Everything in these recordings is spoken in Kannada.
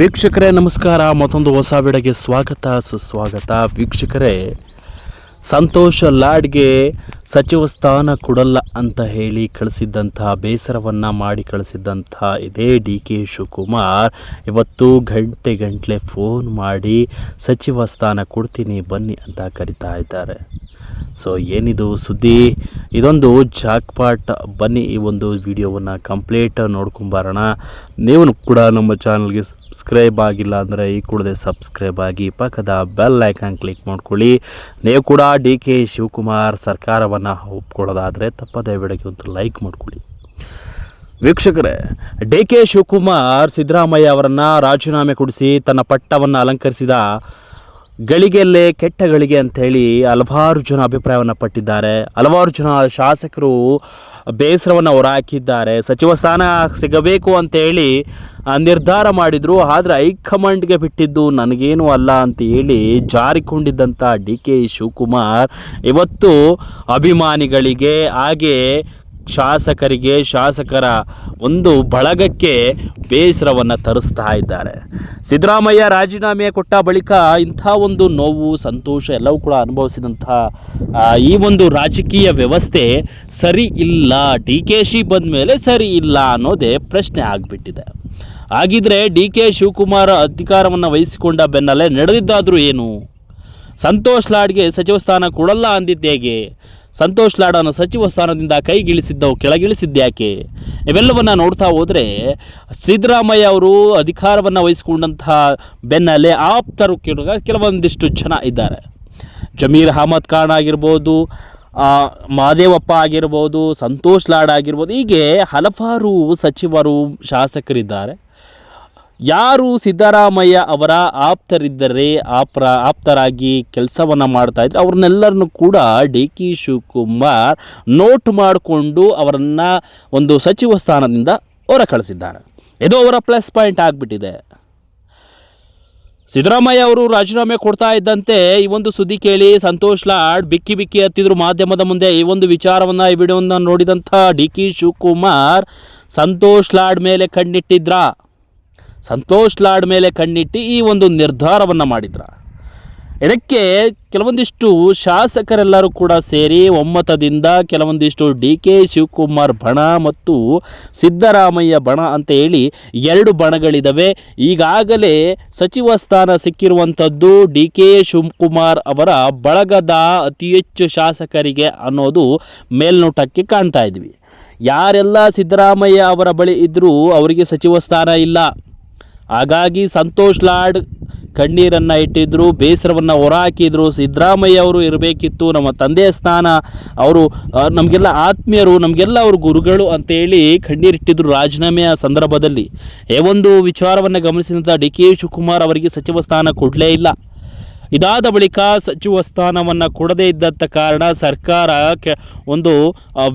ವೀಕ್ಷಕರೇ ನಮಸ್ಕಾರ. ಮತ್ತೊಂದು ಹೊಸ ವಿಡಿಯೋಗೆ ಸ್ವಾಗತ ಸುಸ್ವಾಗತ. ವೀಕ್ಷಕರೇ, ಸಂತೋಷ್ ಲಾಡ್ಗೆ ಸಚಿವ ಸ್ಥಾನ ಕೊಡಲ್ಲ ಅಂತ ಹೇಳಿ ಕಳಿಸಿದ್ದಂಥ ಬೇಸರವನ್ನು ಮಾಡಿ ಕಳಿಸಿದ್ದಂಥ ಇದೇ ಡಿ ಕೆ ಶಿವಕುಮಾರ್ ಇವತ್ತು ಗಂಟೆ ಫೋನ್ ಮಾಡಿ ಸಚಿವ ಸ್ಥಾನ ಕೊಡ್ತೀನಿ ಬನ್ನಿ ಅಂತ ಕರಿತಾ ಇದ್ದಾರೆ. ಸೊ ಏನಿದು ಸುದ್ದಿ? ಇದೊಂದು ಜಾಕ್ಪಾಟ್. ಬನ್ನಿ ಈ ಒಂದು ವಿಡಿಯೋವನ್ನು ಕಂಪ್ಲೀಟ್ ನೋಡ್ಕೊಂಬರೋಣ. ನೀವು ಕೂಡ ನಮ್ಮ ಚಾನಲ್ಗೆ ಸಬ್ಸ್ಕ್ರೈಬ್ ಆಗಿಲ್ಲ ಅಂದರೆ ಈ ಕೂಡಲೇ ಸಬ್ಸ್ಕ್ರೈಬ್ ಆಗಿ ಪಕ್ಕದ ಬೆಲ್ ಐಕಾನ್ ಕ್ಲಿಕ್ ಮಾಡ್ಕೊಳ್ಳಿ. ನೀವು ಕೂಡ ಡಿ ಕೆ ಶಿವಕುಮಾರ್ ಸರ್ಕಾರವನ್ನು ಒಪ್ಕೊಳ್ಳೋದಾದರೆ ತಪ್ಪದೇ ವಿಡಿಯೋಗೆ ಒಂದು ಲೈಕ್ ಮಾಡ್ಕೊಳ್ಳಿ. ವೀಕ್ಷಕರೇ, ಡಿ ಕೆ ಶಿವಕುಮಾರ್ ಸಿದ್ದರಾಮಯ್ಯ ಅವರನ್ನು ರಾಜೀನಾಮೆ ಕೊಡಿಸಿ ತನ್ನ ಪಟ್ಟವನ್ನು ಅಲಂಕರಿಸಿದ ಗಳಿಗೆಯಲ್ಲೇ ಕೆಟ್ಟ ಗಳಿಗೆ ಅಂಥೇಳಿ ಹಲವಾರು ಜನ ಅಭಿಪ್ರಾಯವನ್ನು ಪಟ್ಟಿದ್ದಾರೆ. ಹಲವಾರು ಜನ ಶಾಸಕರು ಬೇಸರವನ್ನು ಹೊರಹಾಕಿದ್ದಾರೆ. ಸಚಿವ ಸ್ಥಾನ ಸಿಗಬೇಕು ಅಂತೇಳಿ ನಿರ್ಧಾರ ಮಾಡಿದರು. ಆದರೆ ಹೈಕಮಾಂಡ್ಗೆ ಬಿಟ್ಟಿದ್ದು ನನಗೇನು ಅಲ್ಲ ಅಂತ ಹೇಳಿ ಜಾರಿಕೊಂಡಿದ್ದಂಥ ಡಿ ಕೆ ಶಿವಕುಮಾರ್ ಇವತ್ತು ಅಭಿಮಾನಿಗಳಿಗೆ ಹಾಗೆ ಶಾಸಕರ ಒಂದು ಬಳಗಕ್ಕೆ ಬೇಸರವನ್ನು ತರಿಸ್ತಾ ಇದ್ದಾರೆ. ಸಿದ್ದರಾಮಯ್ಯ ರಾಜೀನಾಮೆ ಕೊಟ್ಟ ಬಳಿಕ ಇಂಥ ಒಂದು ನೋವು ಸಂತೋಷ ಎಲ್ಲವೂ ಕೂಡ ಅನುಭವಿಸಿದಂಥ ಈ ಒಂದು ರಾಜಕೀಯ ವ್ಯವಸ್ಥೆ ಸರಿ ಇಲ್ಲ, ಡಿ ಕೆ ಶಿ ಬಂದ ಮೇಲೆ ಸರಿ ಇಲ್ಲ ಅನ್ನೋದೇ ಪ್ರಶ್ನೆ ಆಗಿಬಿಟ್ಟಿದೆ. ಹಾಗಿದ್ರೆ ಡಿ ಕೆ ಶಿವಕುಮಾರ್ ಅಧಿಕಾರವನ್ನು ವಹಿಸಿಕೊಂಡ ಬೆನ್ನಲ್ಲೇ ನಡೆದಿದ್ದಾದರೂ ಏನು? ಸಂತೋಷ್ ಲಾಡ್ಗೆ ಸಚಿವ ಸ್ಥಾನ ಕೊಡಲ್ಲ ಅಂದಿದ್ದು ಹೇಗೆ? ಸಂತೋಷ್ ಲಾಡನ್ನು ಸಚಿವ ಸ್ಥಾನದಿಂದ ಕೈಗಿಳಿಸಿದ್ದವು ಕೆಳಗಿಳಿಸಿದ್ಯಾಕೆ? ಇವೆಲ್ಲವನ್ನು ನೋಡ್ತಾ ಹೋದರೆ ಸಿದ್ದರಾಮಯ್ಯ ಅವರು ಅಧಿಕಾರವನ್ನು ವಹಿಸಿಕೊಂಡಂತಹ ಬೆನ್ನಲ್ಲೇ ಆಪ್ತರು ಕೆಲವೊಂದಿಷ್ಟು ಜನ ಇದ್ದಾರೆ. ಜಮೀರ್ ಅಹಮದ್ ಖಾನ್ ಆಗಿರ್ಬೋದು, ಮಹದೇವಪ್ಪ ಆಗಿರ್ಬೋದು, ಸಂತೋಷ್ ಲಾಡ್ ಆಗಿರ್ಬೋದು, ಹೀಗೆ ಹಲವಾರು ಸಚಿವರು ಶಾಸಕರಿದ್ದಾರೆ. ಯಾರು ಸಿದ್ದರಾಮಯ್ಯ ಅವರ ಆಪ್ತರಿದ್ದರೆ ಆಪ್ತರಾಗಿ ಕೆಲಸವನ್ನು ಮಾಡ್ತಾ ಇದ್ದಾರೆ ಅವ್ರನ್ನೆಲ್ಲರನ್ನು ಕೂಡ ಡಿ ಕೆ ಶಿವಕುಮಾರ್ ನೋಟ್ ಮಾಡಿಕೊಂಡು ಅವರನ್ನು ಒಂದು ಸಚಿವ ಸ್ಥಾನದಿಂದ ಹೊರ ಕಳಿಸಿದ್ದಾರೆ. ಇದು ಅವರ ಪ್ಲಸ್ ಪಾಯಿಂಟ್ ಆಗಿಬಿಟ್ಟಿದೆ. ಸಿದ್ದರಾಮಯ್ಯ ಅವರು ರಾಜೀನಾಮೆ ಕೊಡ್ತಾ ಇದ್ದಂತೆ ಈ ಒಂದು ಸುದ್ದಿ ಕೇಳಿ ಸಂತೋಷ್ ಲಾಡ್ ಬಿಕ್ಕಿ ಹತ್ತಿದ್ರು ಮಾಧ್ಯಮದ ಮುಂದೆ. ಈ ಒಂದು ವಿಚಾರವನ್ನು ಈ ವಿಡಿಯೋವನ್ನು ನೋಡಿದಂಥ ಡಿ ಕೆ ಶಿವಕುಮಾರ್ ಸಂತೋಷ್ ಲಾಡ್ ಮೇಲೆ ಕಣ್ಣಿಟ್ಟು ಈ ಒಂದು ನಿರ್ಧಾರವನ್ನು ಮಾಡಿದ್ರ. ಇದಕ್ಕೆ ಕೆಲವೊಂದಿಷ್ಟು ಶಾಸಕರೆಲ್ಲರೂ ಕೂಡ ಸೇರಿ ಒಮ್ಮತದಿಂದ ಕೆಲವೊಂದಿಷ್ಟು ಡಿ ಕೆ ಶಿವಕುಮಾರ್ ಬಣ ಮತ್ತು ಸಿದ್ದರಾಮಯ್ಯ ಬಣ ಅಂತ ಹೇಳಿ ಎರಡು ಬಣಗಳಿದ್ದಾವೆ. ಈಗಾಗಲೇ ಸಚಿವ ಸ್ಥಾನ ಸಿಕ್ಕಿರುವಂಥದ್ದು ಡಿ ಕೆ ಶಿವಕುಮಾರ್ ಅವರ ಬಳಗದ ಅತಿ ಹೆಚ್ಚು ಶಾಸಕರಿಗೆ ಅನ್ನೋದು ಮೇಲ್ನೋಟಕ್ಕೆ ಕಾಣ್ತಾ ಇದ್ವಿ. ಯಾರೆಲ್ಲ ಸಿದ್ದರಾಮಯ್ಯ ಅವರ ಬಳಿ ಇದ್ದರೂ ಅವರಿಗೆ ಸಚಿವ ಸ್ಥಾನ ಇಲ್ಲ. ಹಾಗಾಗಿ ಸಂತೋಷ್ ಲಾಡ್ ಕಣ್ಣೀರನ್ನು ಇಟ್ಟಿದ್ರು, ಬೇಸರವನ್ನು ಹೊರಹಾಕಿದ್ರು. ಸಿದ್ದರಾಮಯ್ಯ ಅವರು ಇರಬೇಕಿತ್ತು, ನಮ್ಮ ತಂದೆಯ ಸ್ಥಾನ, ಅವರು ನಮಗೆಲ್ಲ ಆತ್ಮೀಯರು, ನಮಗೆಲ್ಲ ಅವರು ಗುರುಗಳು ಅಂತೇಳಿ ಕಣ್ಣೀರಿಟ್ಟಿದ್ರು ರಾಜೀನಾಮೆಯ ಸಂದರ್ಭದಲ್ಲಿ. ಈ ಒಂದು ವಿಚಾರವನ್ನು ಗಮನಿಸಿದಂಥ ಡಿ ಕೆ ಶಿವಕುಮಾರ್ ಅವರಿಗೆ ಸಚಿವ ಸ್ಥಾನ ಕೊಡಲೇ ಇಲ್ಲ. ಇದಾದ ಬಳಿಕ ಸಚಿವ ಸ್ಥಾನವನ್ನು ಕೊಡದೇ ಇದ್ದಂಥ ಕಾರಣ ಸರ್ಕಾರ ಒಂದು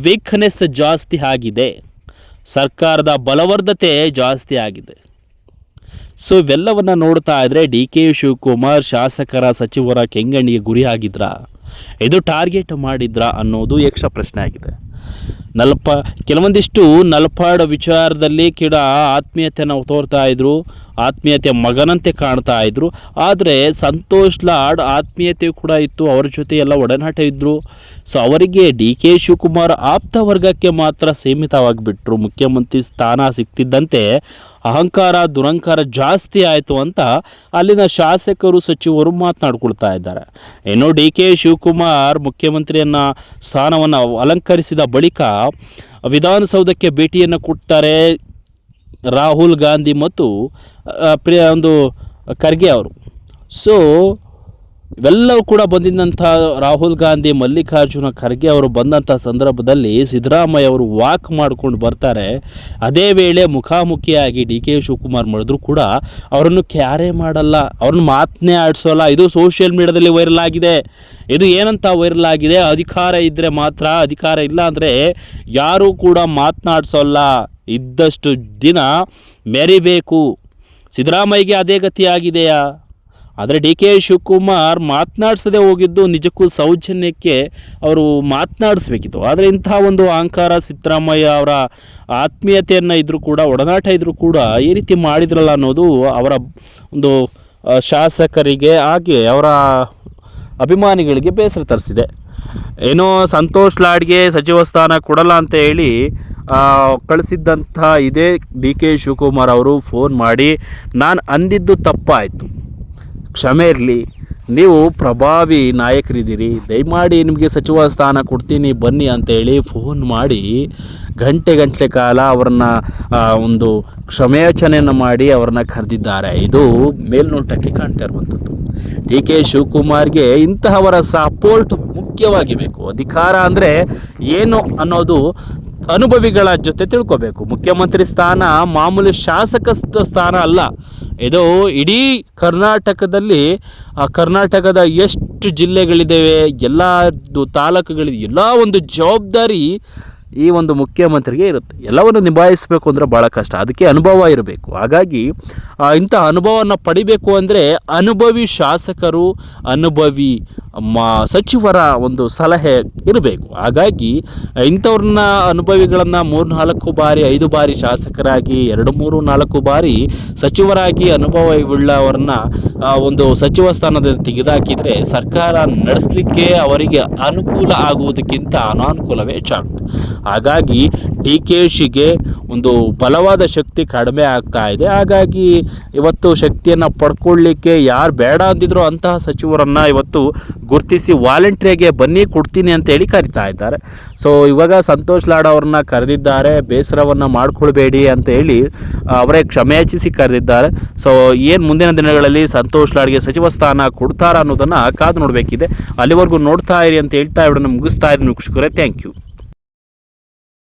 ವೀಕ್ನೆಸ್ ಜಾಸ್ತಿ ಆಗಿದೆ, ಸರ್ಕಾರದ ಬಲವರ್ಧತೆ ಜಾಸ್ತಿ ಆಗಿದೆ. ಸೊ ಇವೆಲ್ಲವನ್ನು ನೋಡ್ತಾ ಇದ್ದರೆ ಡಿ ಕೆ ಶಿವಕುಮಾರ್ ಶಾಸಕರ ಸಚಿವರ ಕೆಂಗಣ್ಣಿಗೆ ಗುರಿ ಆಗಿದ್ರಾ, ಇದು ಟಾರ್ಗೆಟ್ ಮಾಡಿದ್ರಾ ಅನ್ನೋದು ಯಕ್ಷ ಪ್ರಶ್ನೆ ಆಗಿದೆ. ಕೆಲವೊಂದಿಷ್ಟು ನಲ್ಪಾಡ್ ವಿಚಾರದಲ್ಲಿ ಆತ್ಮೀಯತೆಯನ್ನು ತೋರ್ತಾ ಇದ್ರು, ಆತ್ಮೀಯತೆ ಮಗನಂತೆ ಕಾಣ್ತಾ ಇದ್ರು. ಆದರೆ ಸಂತೋಷ್ ಲಾಡ್ ಆತ್ಮೀಯತೆ ಕೂಡ ಇತ್ತು, ಅವರ ಜೊತೆ ಎಲ್ಲ ಒಡನಾಟ ಇದ್ದರು. ಸೊ ಅವರಿಗೆ ಡಿ ಕೆ ಶಿವಕುಮಾರ್ ಆಪ್ತ ವರ್ಗಕ್ಕೆ ಮಾತ್ರ ಸೀಮಿತವಾಗಿಬಿಟ್ರು. ಮುಖ್ಯಮಂತ್ರಿ ಸ್ಥಾನ ಸಿಗ್ತಿದ್ದಂತೆ ಅಹಂಕಾರ ದುರಂಕಾರ ಜಾಸ್ತಿ ಆಯಿತು ಅಂತ ಅಲ್ಲಿನ ಶಾಸಕರು ಸಚಿವರು ಮಾತನಾಡ್ಕೊಳ್ತಾ ಇದ್ದಾರೆ. ಇನ್ನು ಡಿ ಕೆ ಶಿವಕುಮಾರ್ ಮುಖ್ಯಮಂತ್ರಿಯನ್ನು ಸ್ಥಾನವನ್ನು ಅಲಂಕರಿಸಿದ ಬಳಿಕ ವಿಧಾನಸೌಧಕ್ಕೆ ಭೇಟಿಯನ್ನು ಕೊಡ್ತಾರೆ ರಾಹುಲ್ ಗಾಂಧಿ ಮತ್ತು ಖರ್ಗೆ ಅವರು. ಸೊ ಇವೆಲ್ಲವೂ ಕೂಡ ಬಂದಿದ್ದಂಥ ರಾಹುಲ್ ಗಾಂಧಿ, ಮಲ್ಲಿಕಾರ್ಜುನ ಖರ್ಗೆ ಅವರು ಬಂದಂಥ ಸಂದರ್ಭದಲ್ಲಿ ಸಿದ್ದರಾಮಯ್ಯ ಅವರು ವಾಕ್ ಮಾಡ್ಕೊಂಡು ಬರ್ತಾರೆ. ಅದೇ ವೇಳೆ ಮುಖಾಮುಖಿಯಾಗಿ ಡಿ ಕೆ ಶಿವಕುಮಾರ್ ಮಾಡಿದ್ರು ಕೂಡ ಅವರನ್ನು ಕ್ಯಾರೇ ಮಾಡಲ್ಲ, ಅವ್ರನ್ನ ಮಾತನ್ನೇ ಆಡಿಸೋಲ್ಲ. ಇದು ಸೋಷಿಯಲ್ ಮೀಡಿಯಾದಲ್ಲಿ ವೈರಲ್ ಆಗಿದೆ. ಇದು ಏನಂತ ವೈರಲ್ ಆಗಿದೆ? ಅಧಿಕಾರ ಇದ್ದರೆ ಮಾತ್ರ, ಅಧಿಕಾರ ಇಲ್ಲ ಅಂದರೆ ಯಾರೂ ಕೂಡ ಮಾತನಾಡಿಸೋಲ್ಲ, ಇದ್ದಷ್ಟು ದಿನ ಮೆರಿಬೇಕು. ಸಿದ್ದರಾಮಯ್ಯಗೆ ಅದೇ ಗತಿ ಆಗಿದೆಯಾ? ಆದರೆ ಡಿ ಕೆ ಶಿವಕುಮಾರ್ ಮಾತನಾಡಿಸದೆ ಹೋಗಿದ್ದು ನಿಜಕ್ಕೂ ಸೌಜನ್ಯಕ್ಕೆ ಅವರು ಮಾತನಾಡಿಸ್ಬೇಕಿತ್ತು. ಆದರೆ ಇಂಥ ಒಂದು ಅಹಂಕಾರ ಸಿದ್ದರಾಮಯ್ಯ ಅವರ ಆತ್ಮೀಯತೆಯನ್ನು ಇದ್ದರೂ ಕೂಡ, ಒಡನಾಟ ಇದ್ದರೂ ಕೂಡ ಈ ರೀತಿ ಮಾಡಿದ್ರಲ್ಲ ಅನ್ನೋದು ಅವರ ಒಂದು ಶಾಸಕರಿಗೆ ಹಾಗೆ ಅವರ ಅಭಿಮಾನಿಗಳಿಗೆ ಬೇಸರ ತರಿಸಿದೆ. ಏನೋ ಸಂತೋಷ್ ಲಾಡ್ಗೆ ಸಚಿವ ಸ್ಥಾನ ಕೊಡಲ್ಲ ಅಂತ ಹೇಳಿ ಕಳಿಸಿದ್ದಂಥ ಇದೇ ಡಿ ಕೆ ಶಿವಕುಮಾರ್ ಅವರು ಫೋನ್ ಮಾಡಿ, ನಾನು ಅಂದಿದ್ದು ತಪ್ಪಾಯಿತು, ಕ್ಷಮೆ ಇರಲಿ, ನೀವು ಪ್ರಭಾವಿ ನಾಯಕರಿದ್ದೀರಿ, ದಯಮಾಡಿ ನಿಮಗೆ ಸಚಿವ ಸ್ಥಾನ ಕೊಡ್ತೀನಿ ಬನ್ನಿ ಅಂತೇಳಿ ಫೋನ್ ಮಾಡಿ ಗಂಟೆ ಕಾಲ ಅವ್ರನ್ನ ಒಂದು ಕ್ಷಮೆಯಾಚನೆಯನ್ನು ಮಾಡಿ ಅವ್ರನ್ನ ಕರೆದಿದ್ದಾರೆ. ಇದು ಮೇಲ್ನೋಟಕ್ಕೆ ಕಾಣ್ತಾ ಇರುವಂಥದ್ದು. ಡಿ ಕೆ ಶಿವಕುಮಾರ್ಗೆ ಇಂತಹವರ ಸಪೋರ್ಟ್ ಮುಖ್ಯವಾಗಿ ಬೇಕು. ಅಧಿಕಾರ ಅಂದರೆ ಏನು ಅನ್ನೋದು ಅನುಭವಿಗಳ ಜೊತೆ ತಿಳ್ಕೋಬೇಕು. ಮುಖ್ಯಮಂತ್ರಿ ಸ್ಥಾನ ಮಾಮೂಲಿ ಶಾಸಕ ಸ್ಥಾನ ಅಲ್ಲ. ಇದು ಇಡೀ ಕರ್ನಾಟಕದಲ್ಲಿ ಕರ್ನಾಟಕದ ಎಷ್ಟು ಜಿಲ್ಲೆಗಳಿದ್ದಾವೆ, ಎಲ್ಲ ತಾಲೂಕುಗಳಿದೆ, ಎಲ್ಲ ಒಂದು ಜವಾಬ್ದಾರಿ ಈ ಒಂದು ಮುಖ್ಯಮಂತ್ರಿಗೆ ಇರುತ್ತೆ. ಎಲ್ಲವನ್ನು ನಿಭಾಯಿಸಬೇಕು ಅಂದರೆ ಭಾಳ ಕಷ್ಟ, ಅದಕ್ಕೆ ಅನುಭವ ಇರಬೇಕು. ಹಾಗಾಗಿ ಇಂಥ ಅನುಭವವನ್ನು ಪಡಿಬೇಕು ಅಂದರೆ ಅನುಭವಿ ಶಾಸಕರು, ಅನುಭವಿ ಸಚಿವರ ಒಂದು ಸಲಹೆ ಇರಬೇಕು. ಹಾಗಾಗಿ ಇಂಥವ್ರನ್ನ ಅನುಭವಿಗಳನ್ನು 3-4 ಬಾರಿ 5 ಬಾರಿ ಶಾಸಕರಾಗಿ 2-3-4 ಬಾರಿ ಸಚಿವರಾಗಿ ಅನುಭವವುಳ್ಳವರನ್ನ ಒಂದು ಸಚಿವ ಸ್ಥಾನದಲ್ಲಿ ತೆಗೆದುಹಾಕಿದರೆ ಸರ್ಕಾರ ನಡೆಸಲಿಕ್ಕೆ ಅವರಿಗೆ ಅನುಕೂಲ ಆಗುವುದಕ್ಕಿಂತ ಅನಾನುಕೂಲವೇ ಹೆಚ್ಚಾಗುತ್ತೆ. ಹಾಗಾಗಿ ಡಿ ಕೆ ಶಿಗೆ ಒಂದು ಬಲವಾದ ಶಕ್ತಿ ಕಡಿಮೆ ಆಗ್ತಾ ಇದೆ. ಹಾಗಾಗಿ ಇವತ್ತು ಶಕ್ತಿಯನ್ನು ಪಡ್ಕೊಳ್ಳಿಕ್ಕೆ ಯಾರು ಬೇಡ ಅಂದಿದ್ರು ಅಂತಹ ಸಚಿವರನ್ನು ಇವತ್ತು ಗುರುತಿಸಿ ವಾಲಂಟ್ರಿಯಾಗೆ ಬನ್ನಿ ಕೊಡ್ತೀನಿ ಅಂತೇಳಿ ಕರಿತಾ ಇದ್ದಾರೆ. ಸೊ ಇವಾಗ ಸಂತೋಷ್ ಲಾಡ್ ಅವ್ರನ್ನ ಕರೆದಿದ್ದಾರೆ, ಬೇಸರವನ್ನು ಮಾಡ್ಕೊಳ್ಬೇಡಿ ಅಂತ ಹೇಳಿ ಅವರೇ ಕ್ಷಮೆಯಾಚಿಸಿ ಕರೆದಿದ್ದಾರೆ. ಸೊ ಏನು ಮುಂದಿನ ದಿನಗಳಲ್ಲಿ ಸಂತೋಷ್ ಲಾಡ್ಗೆ ಸಚಿವ ಸ್ಥಾನ ಕೊಡ್ತಾರಾ ಅನ್ನೋದನ್ನು ಕಾದು ನೋಡಬೇಕಿದೆ. ಅಲ್ಲಿವರೆಗೂ ನೋಡ್ತಾ ಇರಿ ಅಂತ ಹೇಳ್ತಾ ಇವರನ್ನು ಮುಗಿಸ್ತಾ ಇದ್ದೀನಿ ವೀಕ್ಷಕರೇ. Thank you.